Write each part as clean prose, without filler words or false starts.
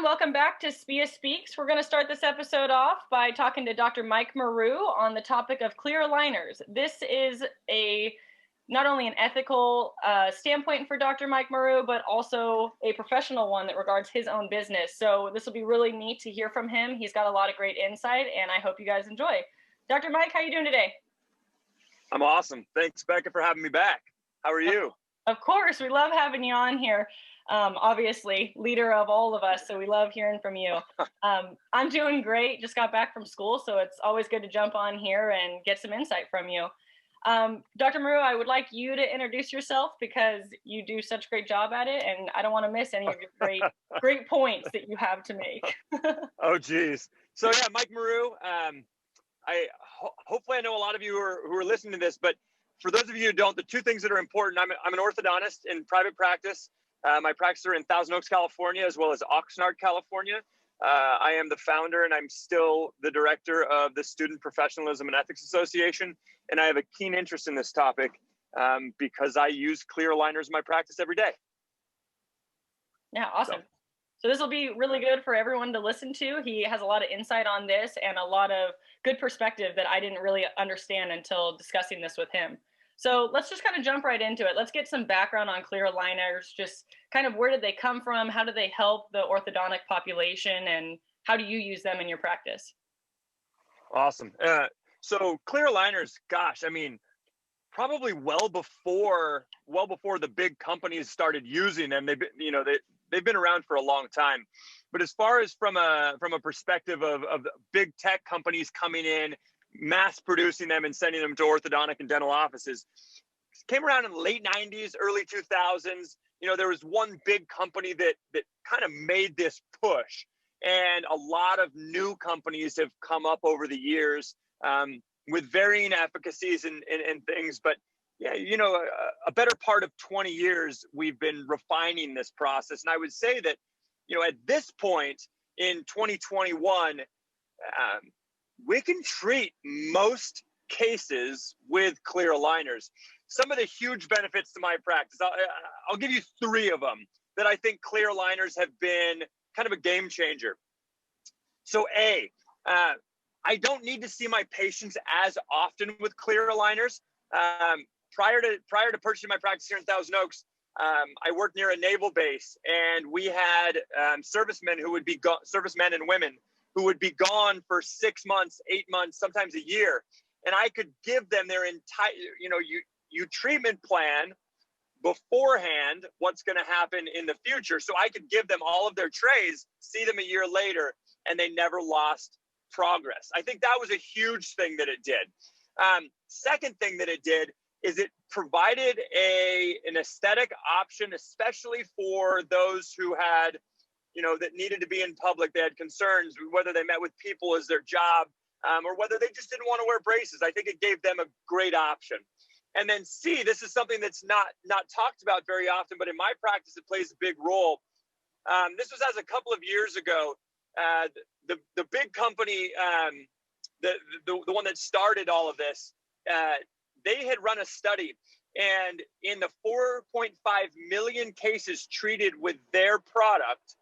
everyone. Welcome back to SPEA Speaks. We're going to start this episode off by talking to Dr. Mike Meru on the topic of clear aligners. This is not only an ethical standpoint for Dr. Mike Meru, but also a professional one that regards his own business. So this will be really neat to hear from him. He's got a lot of great insight, and I hope you guys enjoy. Dr. Mike, how are you doing today? I'm awesome. Thanks, Becca, for having me back. How are you? Of course, we love having you on here. Obviously, leader of all of us, so we love hearing from you. I'm doing great. Just got back from school, so it's always good to jump on here and get some insight from you. Dr. Meru, I would like you to introduce yourself because you do such a great job at it, and I don't want to miss any of your great points that you have to make. Oh, geez. So yeah, Mike Meru. Hopefully I know a lot of you who are listening to this, but for those of you who don't, the two things that are important, I'm an orthodontist in private practice. My practices are in Thousand Oaks, California, as well as Oxnard, California. I am the founder and I'm still the director of the Student Professionalism and Ethics Association. And I have a keen interest in this topic because I use clear aligners in my practice every day. Yeah, awesome. So this will be really good for everyone to listen to. He has a lot of insight on this and a lot of good perspective that I didn't really understand until discussing this with him. So let's just kind of jump right into it. Let's get some background on clear aligners, just kind of where did they come from? How do they help the orthodontic population? And how do you use them in your practice? Awesome. So clear aligners, gosh, I mean, probably well before the big companies started using them. They've been around for a long time. But as far as from a perspective of big tech companies coming in, mass producing them and sending them to orthodontic and dental offices, came around in the late 90s, early 2000s. There was one big company that kind of made this push, and a lot of new companies have come up over the years with varying efficacies and things. But yeah, a better part of 20 years, we've been refining this process. And I would say that, at this point in 2021, we can treat most cases with clear aligners. Some of the huge benefits to my practice, I'll give you three of them that I think clear aligners have been kind of a game changer. So I don't need to see my patients as often with clear aligners. Prior to purchasing my practice here in Thousand Oaks, I worked near a naval base, and we had servicemen and women who would be gone for 6 months, 8 months, sometimes a year. And I could give them their entire, you treatment plan beforehand, what's going to happen in the future. So I could give them all of their trays, see them a year later, and they never lost progress. I think that was a huge thing that it did. Second thing that it did is it provided an aesthetic option, especially for those who had, that needed to be in public. They had concerns, whether they met with people as their job, or whether they just didn't want to wear braces. I think it gave them a great option. And then C, this is something that's not talked about very often, but in my practice, it plays a big role. This was as a couple of years ago, the big company, the one that started all of this, they had run a study, and in the 4.5 million cases treated with their product,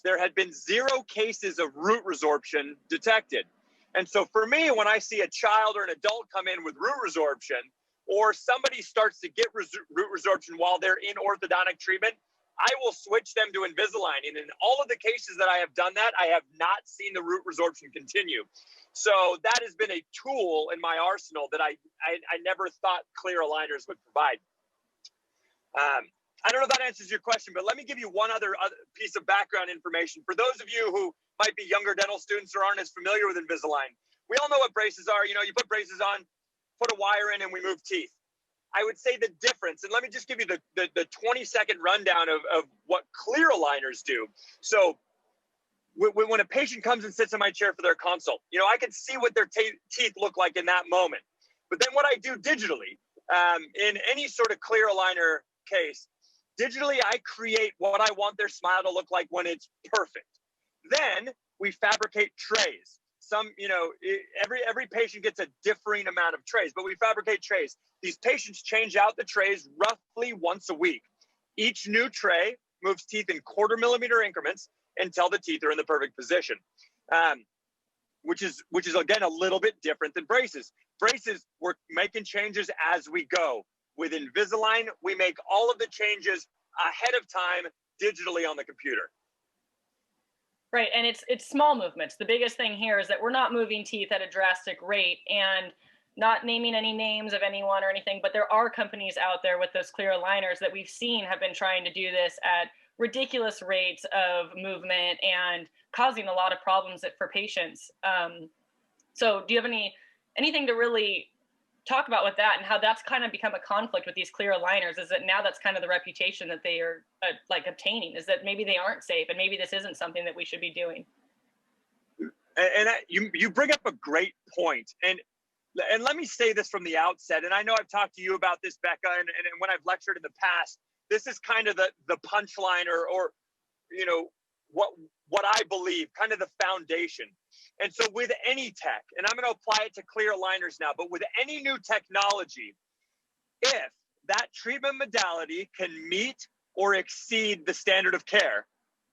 there had been 0 cases of root resorption detected. And so for me, when I see a child or an adult come in with root resorption, or somebody starts to get root resorption while they're in orthodontic treatment, I will switch them to Invisalign. And in all of the cases that I have done that, I have not seen the root resorption continue. So that has been a tool in my arsenal that I never thought clear aligners would provide. I don't know if that answers your question, but let me give you one other piece of background information. For those of you who might be younger dental students or aren't as familiar with Invisalign, we all know what braces are. You put braces on, put a wire in, and we move teeth. I would say the difference, and let me just give you the 20-second rundown of what clear aligners do. So when a patient comes and sits in my chair for their consult, I can see what their teeth look like in that moment. But then what I do digitally, in any sort of clear aligner case, digitally I create what I want their smile to look like when it's perfect. Then we fabricate trays. Every patient gets a differing amount of trays, but we fabricate trays. These patients change out the trays roughly once a week. Each new tray moves teeth in 1/4 millimeter increments until the teeth are in the perfect position, which is again a little bit different than braces. Braces, we're making changes as we go. With Invisalign, we make all of the changes ahead of time digitally on the computer. Right, and it's small movements. The biggest thing here is that we're not moving teeth at a drastic rate, and not naming any names of anyone or anything, but there are companies out there with those clear aligners that we've seen have been trying to do this at ridiculous rates of movement and causing a lot of problems for patients. So do you have anything to really talk about with that, and how that's kind of become a conflict with these clear aligners? Is that now that's kind of the reputation that they are like obtaining, is that maybe they aren't safe and maybe this isn't something that we should be doing? And you bring up a great point. And let me say this from the outset, and I know I've talked to you about this, Becca, and when I've lectured in the past, this is kind of the punchline or you know, what I believe, kind of the foundation. And so with any tech, and I'm going to apply it to clear aligners now, but with any new technology, if that treatment modality can meet or exceed the standard of care,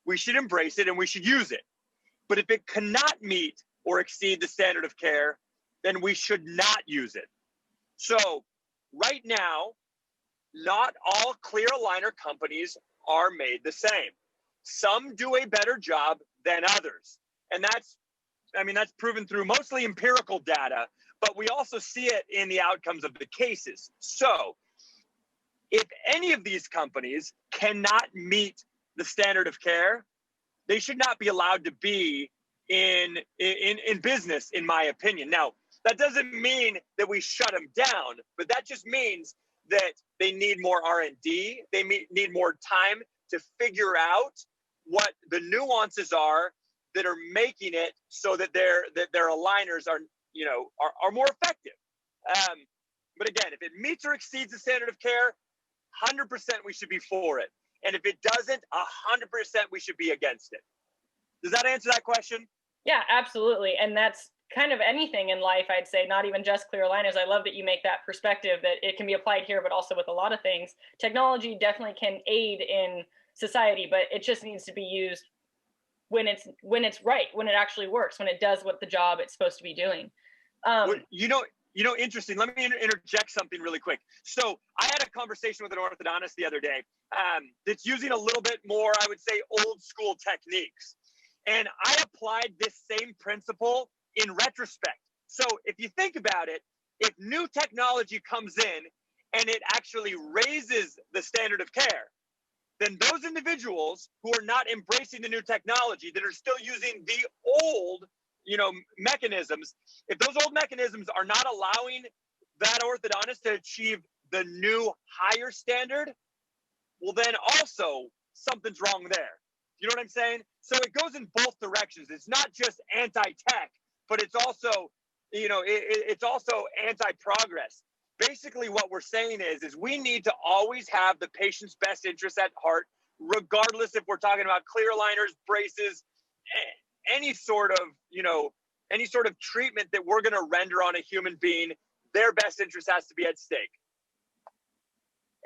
we should embrace it and we should use it. But if it cannot meet or exceed the standard of care, then we should not use it. So right now, not all clear aligner companies are made the same. Some do a better job than others. And that's proven through mostly empirical data, but we also see it in the outcomes of the cases. So if any of these companies cannot meet the standard of care, they should not be allowed to be in business, in my opinion. Now, that doesn't mean that we shut them down, but that just means that they need more R&D. They need more time to figure out what the nuances are that are making it so that their aligners are more effective. But again, if it meets or exceeds the standard of care, 100% we should be for it. And if it doesn't, 100% we should be against it. Does that answer that question? Yeah, absolutely. And that's kind of anything in life, I'd say, not even just clear aligners. I love that you make that perspective that it can be applied here, but also with a lot of things. Technology definitely can aid in society, but it just needs to be used when it's right, when it actually works, when it does what the job it's supposed to be doing. Well, interesting. Let me interject something really quick. So I had a conversation with an orthodontist the other day that's using a little bit more, I would say, old school techniques. And I applied this same principle in retrospect. So if you think about it, if new technology comes in and it actually raises the standard of care, then those individuals who are not embracing the new technology, that are still using the old, mechanisms, if those old mechanisms are not allowing that orthodontist to achieve the new higher standard, well, then also something's wrong there. You know what I'm saying? So it goes in both directions. It's not just anti-tech, but it's also, it's also anti-progress. Basically, what we're saying is we need to always have the patient's best interest at heart, regardless if we're talking about clear aligners, braces, any sort of treatment that we're going to render on a human being. Their best interest has to be at stake.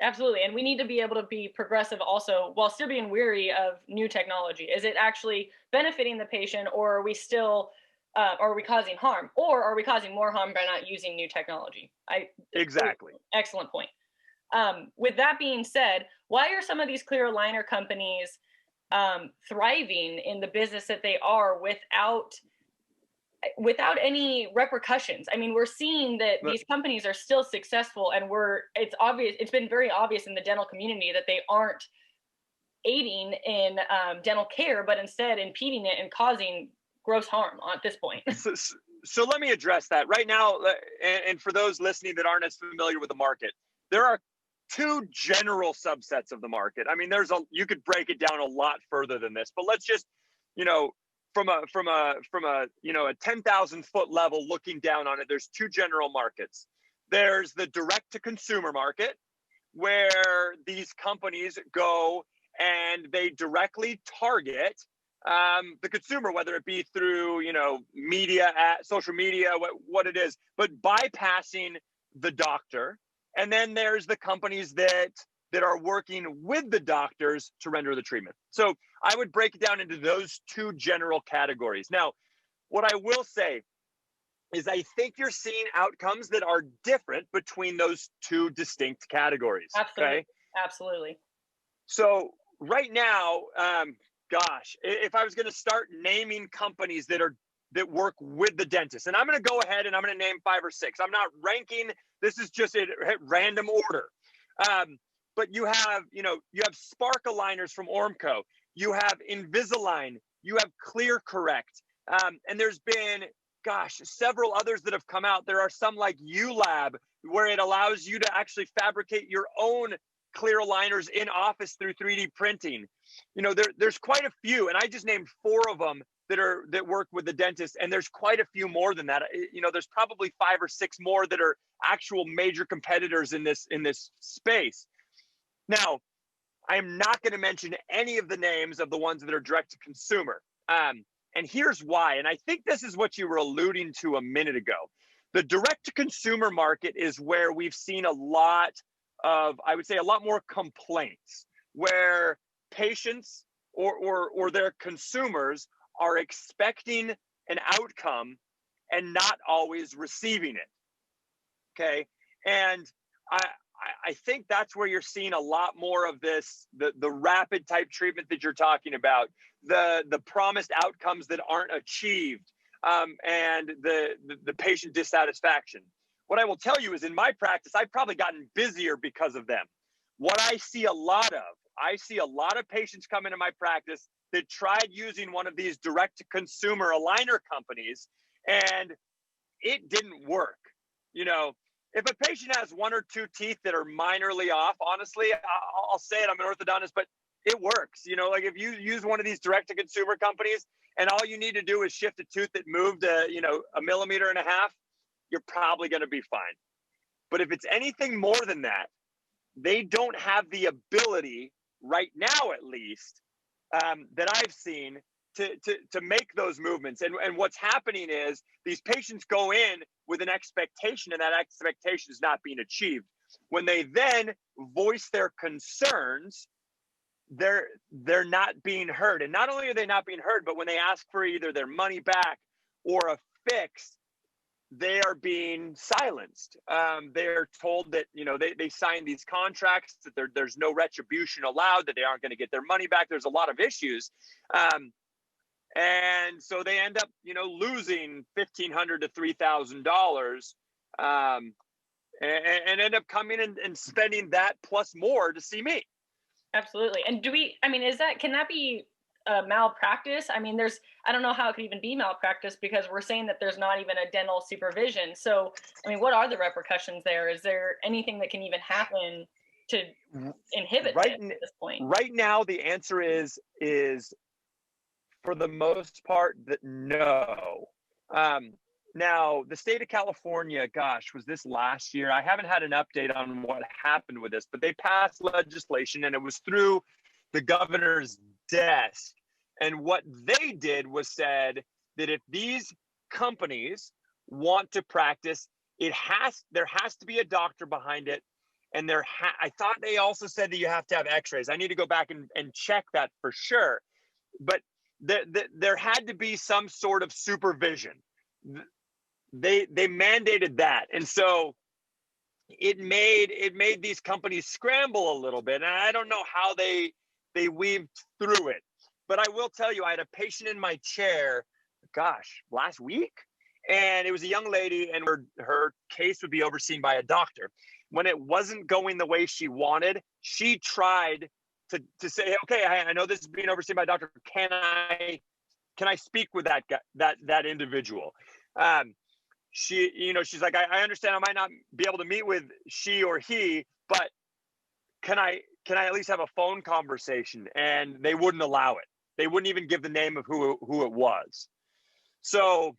Absolutely. And we need to be able to be progressive also while still being weary of new technology. Is it actually benefiting the patient, or are we still are we causing harm, or are we causing more harm by not using new technology? Exactly. Excellent point. With that being said, why are some of these clear aligner companies thriving in the business that they are without any repercussions? I mean, we're seeing that these companies are still successful, and it's been very obvious in the dental community that they aren't aiding in dental care, but instead impeding it and causing gross harm at this point. So let me address that right now. And for those listening that aren't as familiar with the market, there are two general subsets of the market. I mean, you could break it down a lot further than this, but let's just, from a 10,000 foot level looking down on it, there's two general markets. There's the direct to consumer market, where these companies go and they directly target the consumer, whether it be through, media, social media, what it is, but bypassing the doctor. And then there's the companies that that are working with the doctors to render the treatment. So I would break it down into those two general categories. Now, what I will say is I think you're seeing outcomes that are different between those two distinct categories. Absolutely. Okay. Absolutely. So right now, gosh, if I was going to start naming companies that work with the dentist, and I'm going to go ahead and I'm going to name 5 or 6. I'm not ranking. This is just in random order. But you have Spark aligners from Ormco. You have Invisalign. You have ClearCorrect. And there's been, several others that have come out. There are some like ULab, where it allows you to actually fabricate your own clear aligners in office through 3D printing. There's quite a few, and I just named 4 of them that work with the dentist, and there's quite a few more than that. There's probably 5 or 6 more that are actual major competitors in this space. Now, I'm not going to mention any of the names of the ones that are direct to consumer. And here's why. And I think this is what you were alluding to a minute ago. The direct to consumer market is where we've seen a lot of, I would say, a lot more complaints, where patients or their consumers are expecting an outcome and not always receiving it. Okay. And I think that's where you're seeing a lot more of this, the rapid type treatment that you're talking about, the promised outcomes that aren't achieved, and the patient dissatisfaction. What I will tell you is, in my practice, I've probably gotten busier because of them. What I see a lot of patients come into my practice that tried using one of these direct to consumer aligner companies, and it didn't work. If a patient has 1 or 2 teeth that are minorly off, honestly, I'll say it, I'm an orthodontist, but it works. Like if you use one of these direct to consumer companies and all you need to do is shift a tooth that moved, 1.5 millimeters, you're probably going to be fine. But if it's anything more than that, they don't have the ability right now, at least, that I've seen to make those movements. And what's happening is these patients go in with an expectation, and that expectation is not being achieved. When they then voice their concerns, they're not being heard. And not only are they not being heard, but when they ask for either their money back or a fix, they are being silenced. They're told that, they signed these contracts, that there's no retribution allowed, that they aren't going to get their money back. There's a lot of issues. And so they end up, losing $1,500 to $3,000, and end up coming and spending that plus more to see me. Absolutely. And can that be malpractice? I don't know how it could even be malpractice, because we're saying that there's not even a dental supervision. So, what are the repercussions there? Is there anything that can even happen to inhibit it at this point? Right now, the answer is for the most part that no. Now, the state of California, was this last year? I haven't had an update on what happened with this, but they passed legislation, and it was through the governor's desk. And what they did was said that if these companies want to practice, there has to be a doctor behind it. And I thought they also said that you have to have x-rays. I need to go back and check that for sure. But there had to be some sort of supervision. They mandated that. And so it made these companies scramble a little bit. And I don't know how they weaved through it. But I will tell you, I had a patient in my chair, last week. And it was a young lady, and her case would be overseen by a doctor. When it wasn't going the way she wanted, she tried to say, okay, I know this is being overseen by a doctor. Can I speak with that guy, that individual? She's like, I understand I might not be able to meet with she or he, but can I at least have a phone conversation? And they wouldn't allow it. They wouldn't even give the name of who it was. So,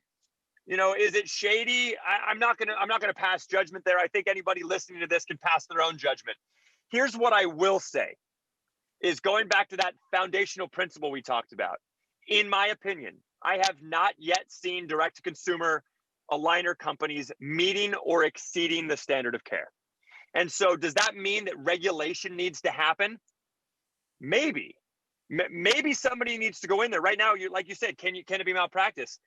is it shady? I'm not gonna pass judgment there. I think anybody listening to this can pass their own judgment. Here's what I will say, is going back to that foundational principle we talked about. In my opinion, I have not yet seen direct-to-consumer aligner companies meeting or exceeding the standard of care. And so does that mean that regulation needs to happen? Maybe. Maybe somebody needs to go in there right now. You, like you said, can it be malpractice?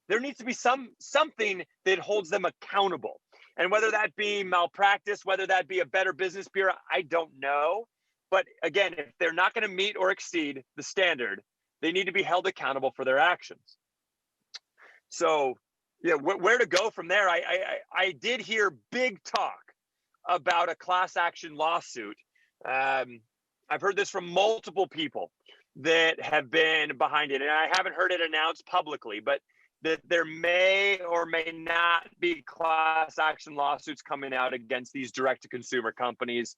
There needs to be something that holds them accountable. And whether that be malpractice, whether that be a Better Business Bureau, I don't know. But again, if they're not going to meet or exceed the standard, they need to be held accountable for their actions. So, yeah, where to go from there? I did hear big talk about a class action lawsuit. I've heard this from multiple people that have been behind it, and I haven't heard it announced publicly, but that there may or may not be class action lawsuits coming out against these direct-to-consumer companies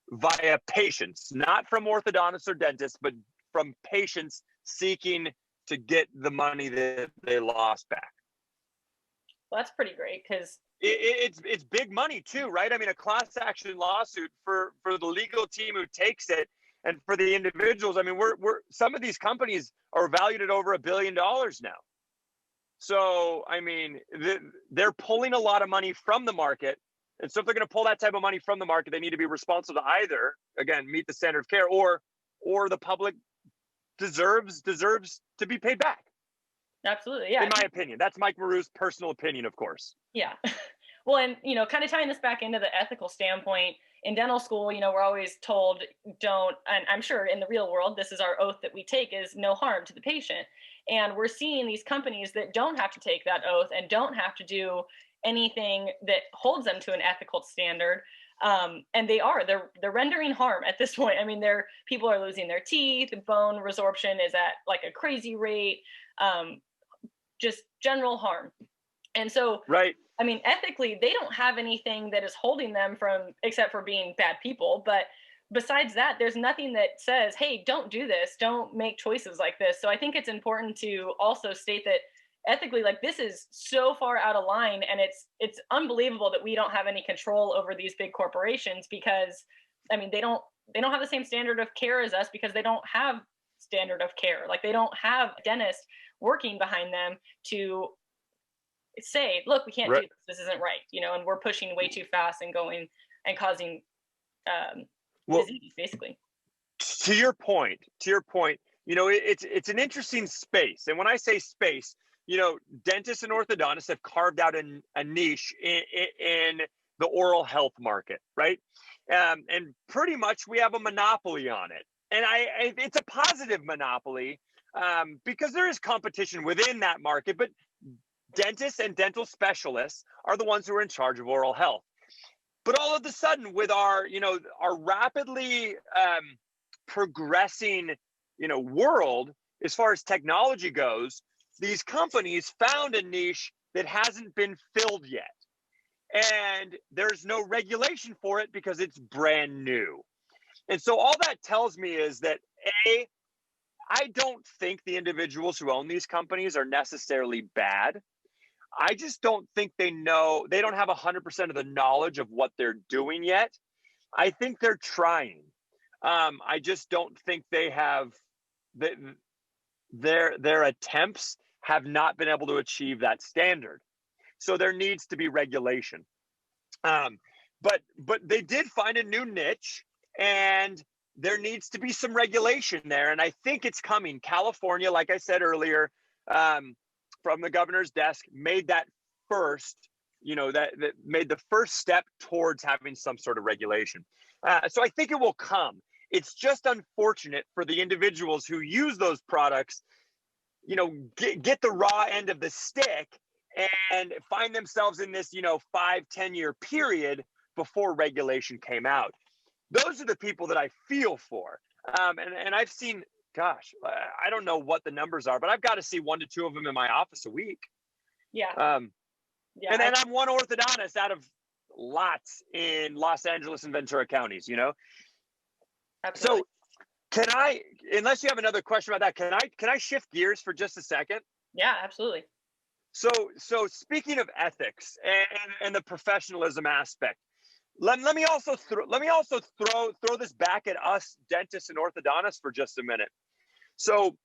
via patients, not from orthodontists or dentists, but from patients seeking to get the money that they lost back. Well, that's pretty great, because it's big money too, right? I mean, a class action lawsuit for the legal team who takes it, and for the individuals. I mean, we're some of these companies are valued at over $1 billion now. So, I mean, they're pulling a lot of money from the market. And so if they're going to pull that type of money from the market, they need to be responsible to either, again, meet the standard of care, or the public deserves to be paid back. Absolutely, yeah. In my opinion. That's Mike Meru's personal opinion, of course. Yeah. Well, and, kind of tying this back into the ethical standpoint, in dental school, we're always told don't, and I'm sure in the real world, this is our oath that we take, is no harm to the patient. And we're seeing these companies that don't have to take that oath and don't have to do anything that holds them to an ethical standard. And they're rendering harm at this point. I mean, people are losing their teeth, bone resorption is at like a crazy rate, just general harm. And so, right. I mean, ethically, they don't have anything that is holding them except for being bad people. But besides that, there's nothing that says, hey, don't do this, don't make choices like this. So I think it's important to also state that ethically, like, this is so far out of line, and it's unbelievable that we don't have any control over these big corporations, because, I mean, they don't have the same standard of care as us, because they don't have standard of care. Like, they don't have dentists working behind them to say, look, we can't do this isn't right, and we're pushing way too fast and going and causing disease, basically. To your point, it's an interesting space. And when I say space, dentists and orthodontists have carved out a niche in the oral health market, right? And pretty much we have a monopoly on it. And it's a positive monopoly, because there is competition within that market, but dentists and dental specialists are the ones who are in charge of oral health. But all of a sudden, with our rapidly progressing, world, as far as technology goes, these companies found a niche that hasn't been filled yet. And there's no regulation for it because it's brand new. And so all that tells me is that, I don't think the individuals who own these companies are necessarily bad. I just don't think they don't have 100% of the knowledge of what they're doing yet. I think they're trying. I just don't think they have, their attempts have not been able to achieve that standard. So there needs to be regulation. But they did find a new niche, and there needs to be some regulation there. And I think it's coming. California, like I said earlier, from the governor's desk, made that first, that made the first step towards having some sort of regulation. So I think it will come. It's just unfortunate for the individuals who use those products, get the raw end of the stick and find themselves in this, 5-10 year period before regulation came out. Those are the people that I feel for. And I've seen, gosh, I don't know what the numbers are, but I've got to see 1 to 2 of them in my office a week. Yeah. And then I'm one orthodontist out of lots in Los Angeles and Ventura counties, Absolutely. So can I, unless you have another question about that, can I shift gears for just a second? Yeah, absolutely. So speaking of ethics and the professionalism aspect, let me also throw this back at us dentists and orthodontists for just a minute. So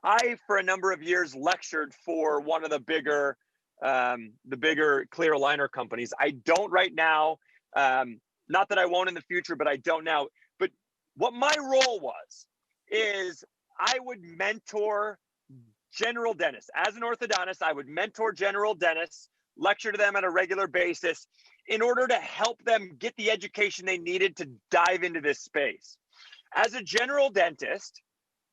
I, for a number of years, lectured for one of the bigger clear aligner companies. I don't right now, Not that I won't in the future, but I don't now. But what my role was is I would mentor general dentists. As an orthodontist, I would mentor general dentists, lecture to them on a regular basis in order to help them get the education they needed to dive into this space. As a general dentist,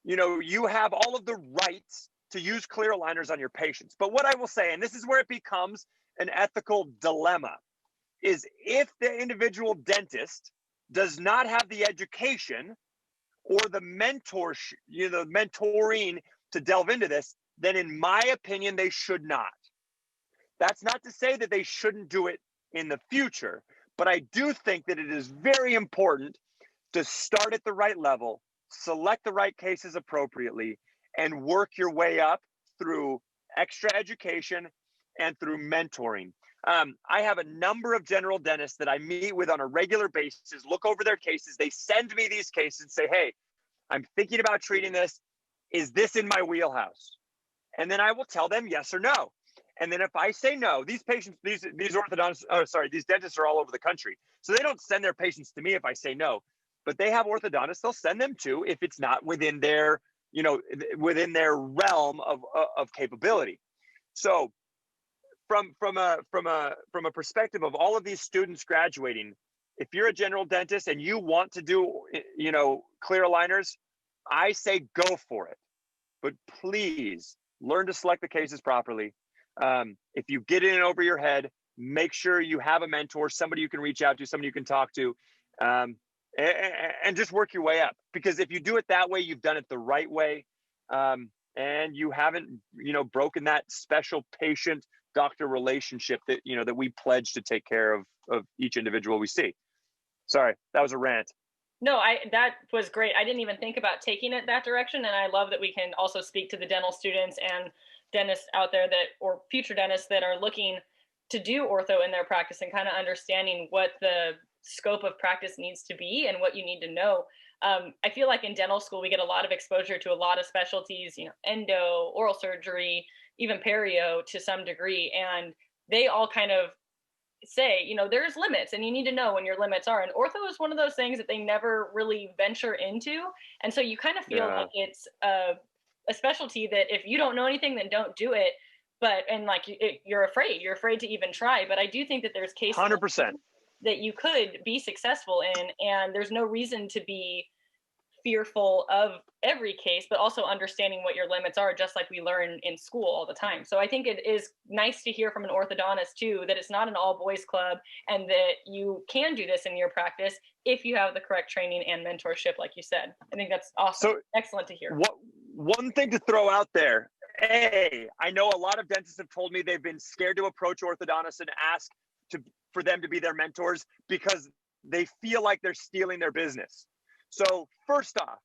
you have all of the rights to use clear aligners on your patients. But what I will say, and this is where it becomes an ethical dilemma, is if the individual dentist does not have the education or the mentoring to delve into this, then in my opinion, they should not. That's not to say that they shouldn't do it in the future, but I do think that it is very important to start at the right level, select the right cases appropriately, and work your way up through extra education and through mentoring. I have a number of general dentists that I meet with on a regular basis, look over their cases. They send me these cases and say, hey, I'm thinking about treating this. Is this in my wheelhouse? And then I will tell them yes or no. And then if I say no, these patients, these dentists are all over the country. So they don't send their patients to me if I say no, but they have orthodontists they'll send them to if it's not within their, within their realm of capability. So from a perspective of all of these students graduating, if you're a general dentist and you want to do, clear aligners, I say go for it. But please learn to select the cases properly. If you get in over your head, make sure you have a mentor, somebody you can reach out to, somebody you can talk to, and just work your way up. Because if you do it that way, you've done it the right way, and you haven't, broken that special patient-doctor relationship that, that we pledge to take care of each individual we see. Sorry, that was a rant. No, that was great. I didn't even think about taking it that direction. And I love that we can also speak to the dental students and dentists out there or future dentists that are looking to do ortho in their practice and kind of understanding what the scope of practice needs to be and what you need to know. I feel like in dental school, we get a lot of exposure to a lot of specialties, endo, oral surgery, even perio to some degree. And they all kind of say, there's limits and you need to know when your limits are. And ortho is one of those things that they never really venture into. And so you kind of feel like it's a specialty that if you don't know anything, then don't do it. You're afraid to even try. But I do think that there's cases 100% that you could be successful in, and there's no reason to be fearful of every case, but also understanding what your limits are, just like we learn in school all the time. So I think it is nice to hear from an orthodontist too, that it's not an all boys club and that you can do this in your practice if you have the correct training and mentorship, like you said. I think that's awesome. So, excellent to hear. One thing to throw out there, I know a lot of dentists have told me they've been scared to approach orthodontists and ask for them to be their mentors because they feel like they're stealing their business. So first off,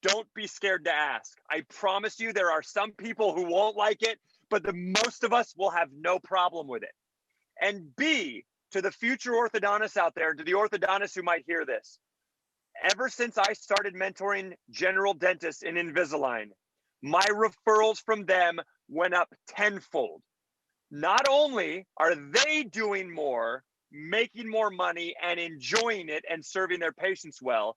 don't be scared to ask. I promise you there are some people who won't like it, but the most of us will have no problem with it. And B, to the future orthodontists out there, to the orthodontists who might hear this, ever since I started mentoring general dentists in Invisalign, my referrals from them went up tenfold. Not only are they doing more, making more money and enjoying it and serving their patients well,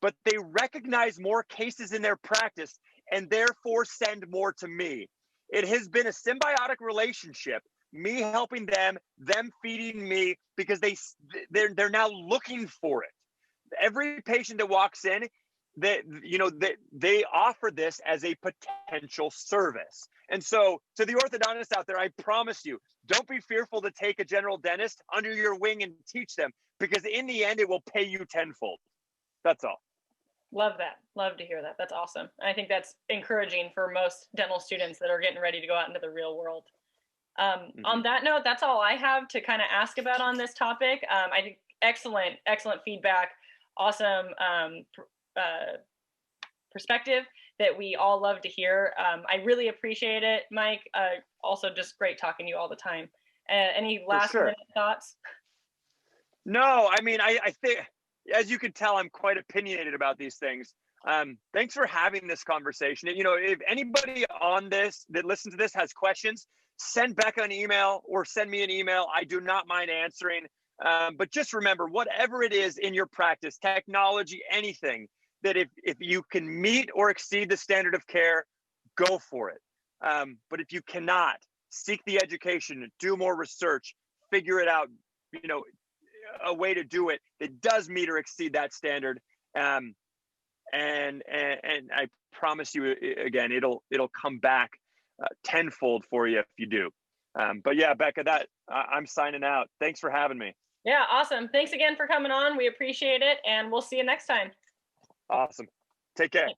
but they recognize more cases in their practice and therefore send more to me. It has been a symbiotic relationship, me helping them feeding me, because they're now looking for it. Every patient that walks in, they offer this as a potential service. And so to the orthodontists out there, I promise you, don't be fearful to take a general dentist under your wing and teach them, because in the end, it will pay you tenfold. That's all. Love that. Love to hear that. That's awesome. I think that's encouraging for most dental students that are getting ready to go out into the real world. On that note, that's all I have to kind of ask about on this topic. I think excellent feedback. Awesome perspective that we all love to hear. I really appreciate it, Mike. Also just great talking to you all the time. Any last minute thoughts? No, I mean, I think, as you can tell, I'm quite opinionated about these things. Thanks for having this conversation. If anybody on this that listens to this has questions, send Becca an email or send me an email. I do not mind answering. But just remember, whatever it is in your practice, technology, anything, that if you can meet or exceed the standard of care, go for it. But if you cannot, seek the education, do more research, figure it out, a way to do it that does meet or exceed that standard. And I promise you, again, it'll come back tenfold for you if you do. But yeah, Becca, I'm signing out. Thanks for having me. Yeah, awesome. Thanks again for coming on. We appreciate it, and we'll see you next time. Awesome. Take care.